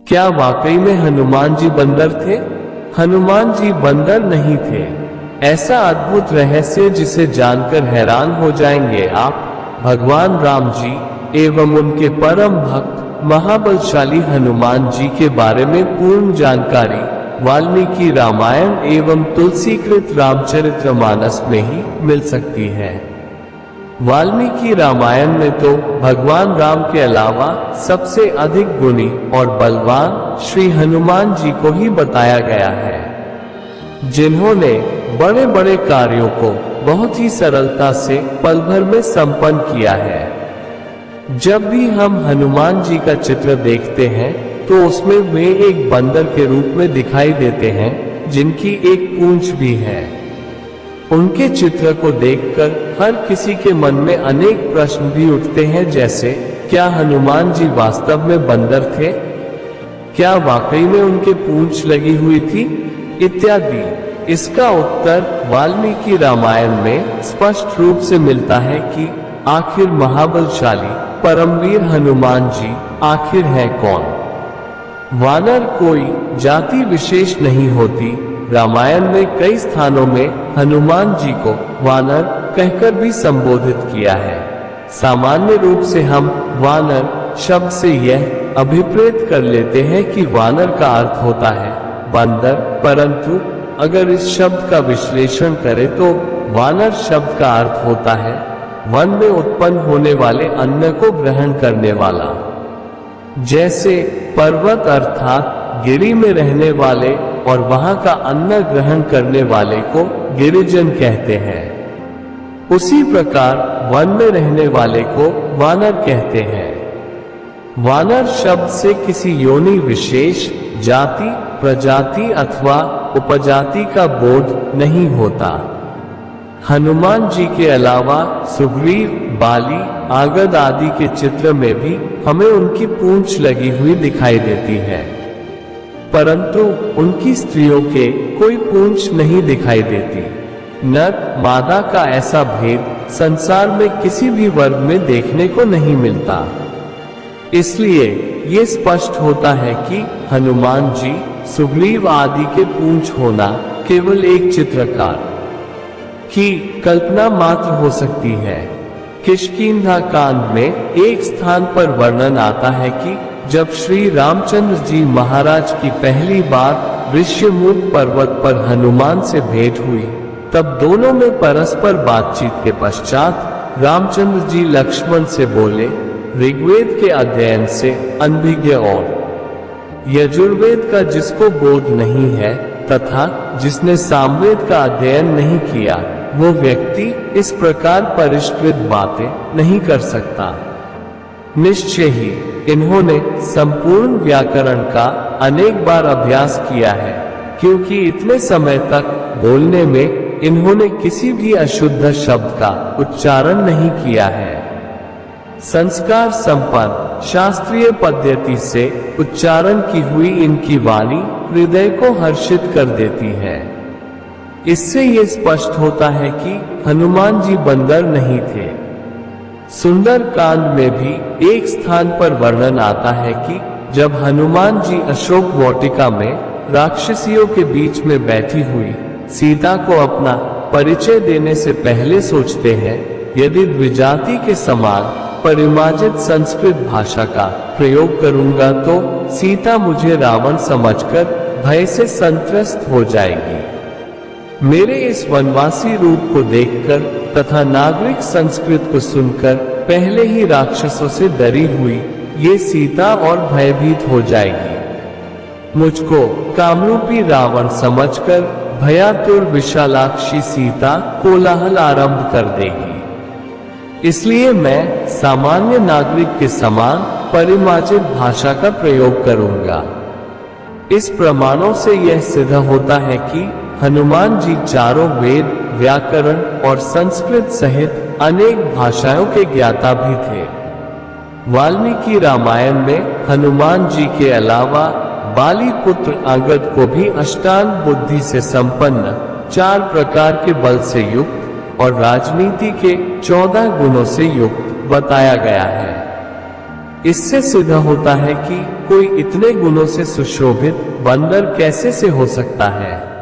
क्या वाकई में हनुमान जी बंदर थे? हनुमान जी बंदर नहीं थे। ऐसा अद्भुत रहस्य जिसे जानकर हैरान हो जाएंगे आप। भगवान राम जी एवं उनके परम भक्त महाबलशाली हनुमान जी के बारे में पूर्ण जानकारी वाल्मीकि रामायण एवं तुलसीकृत रामचरितमानस में ही मिल सकती है। वाल्मीकि रामायण में तो भगवान राम के अलावा सबसे अधिक गुणी और बलवान श्री हनुमान जी को ही बताया गया है, जिन्होंने बड़े बड़े कार्यों को बहुत ही सरलता से पल भर में संपन्न किया है। जब भी हम हनुमान जी का चित्र देखते हैं तो उसमें वे एक बंदर के रूप में दिखाई देते हैं, जिनकी एक पूंछ भी है। उनके चित्र को देखकर हर किसी के मन में अनेक प्रश्न भी उठते हैं, जैसे क्या हनुमान जी वास्तव में बंदर थे? क्या वाकई में उनके पूंछ लगी हुई थी? इत्यादि। इसका उत्तर वाल्मीकि रामायण में स्पष्ट रूप से मिलता है कि आखिर महाबलशाली परमवीर हनुमान जी आखिर है कौन। वानर कोई जाति विशेष नहीं होती। रामायण में कई स्थानों में हनुमान जी को वानर कहकर भी संबोधित किया है। सामान्य रूप से हम वानर शब्द से यह अभिप्रेत कर लेते हैं कि वानर का अर्थ होता है बंदर, परंतु अगर इस शब्द का विश्लेषण करें तो वानर शब्द का अर्थ होता है वन में उत्पन्न होने वाले अन्न को ग्रहण करने वाला। जैसे पर्वत अर्थात गिरी में रहने वाले और वहां का अन्न ग्रहण करने वाले को गिरिजन कहते हैं, उसी प्रकार वन में रहने वाले को वानर कहते हैं। वानर शब्द से किसी योनि विशेष, जाति, प्रजाति अथवा उपजाति का बोध नहीं होता। हनुमान जी के अलावा सुग्रीव, बाली, आगद आदि के चित्र में भी हमें उनकी पूंछ लगी हुई दिखाई देती है, परंतु उनकी स्त्रियों के कोई पूंछ नहीं दिखाई देती। नर मादा का ऐसा भेद संसार में किसी भी वर्ग में देखने को नहीं मिलता। इसलिए ये स्पष्ट होता है कि हनुमान जी, सुग्रीव आदि के पूंछ होना केवल एक चित्रकार की कल्पना मात्र हो सकती है। किष्किंधा कांड में एक स्थान पर वर्णन आता है कि जब श्री रामचंद्र जी महाराज की पहली बार ऋष्यमूक पर्वत पर हनुमान से भेंट हुई, तब दोनों में परस्पर बातचीत के पश्चात रामचंद्र जी लक्ष्मण से बोले, ऋग्वेद के अध्ययन से अनभिज्ञ और यजुर्वेद का जिसको बोध नहीं है तथा जिसने सामवेद का अध्ययन नहीं किया, वो व्यक्ति इस प्रकार परिष्कृत बातें नहीं कर सकता। निश्चय ही इन्होंने संपूर्ण व्याकरण का अनेक बार अभ्यास किया है, क्योंकि इतने समय तक बोलने में इन्होंने किसी भी अशुद्ध शब्द का उच्चारण नहीं किया है। संस्कार संपन्न शास्त्रीय पद्धति से उच्चारण की हुई इनकी वाणी हृदय को हर्षित कर देती है। इससे ये स्पष्ट होता है कि हनुमान जी बंदर नहीं थे। सुंदर कांड में भी एक स्थान पर वर्णन आता है कि जब हनुमान जी अशोक वाटिका में राक्षसियों के बीच में बैठी हुई सीता को अपना परिचय देने से पहले सोचते हैं, यदि द्विजाति के समान परिमार्जित संस्कृत भाषा का प्रयोग करूंगा तो सीता मुझे रावण समझकर भय से संत्रस्त हो जाएगी। मेरे इस वनवासी रूप को देखकर तथा नागरिक संस्कृत को सुनकर पहले ही राक्षसों से डरी हुई ये सीता और भयभीत हो जाएगी। मुझको कामरूपी रावण समझकर भयातुर विशालाक्षी सीता कोलाहल आरंभ कर देगी। इसलिए मैं सामान्य नागरिक के समान परिमार्जित भाषा का प्रयोग करूंगा। इस प्रमाणों से यह सिद्ध होता है कि हनुमान जी चारों वेद, व्याकरण और संस्कृत सहित अनेक भाषाओं के ज्ञाता भी थे। वाल्मीकि रामायण में हनुमान जी के अलावा बाली पुत्र आगद को भी अष्टांग बुद्धि से संपन्न 4 प्रकार के बल से युक्त और राजनीति के 14 गुणों से युक्त बताया गया है। इससे सिद्ध होता है कि कोई इतने गुणों से सुशोभित बंदर कैसे से हो सकता है।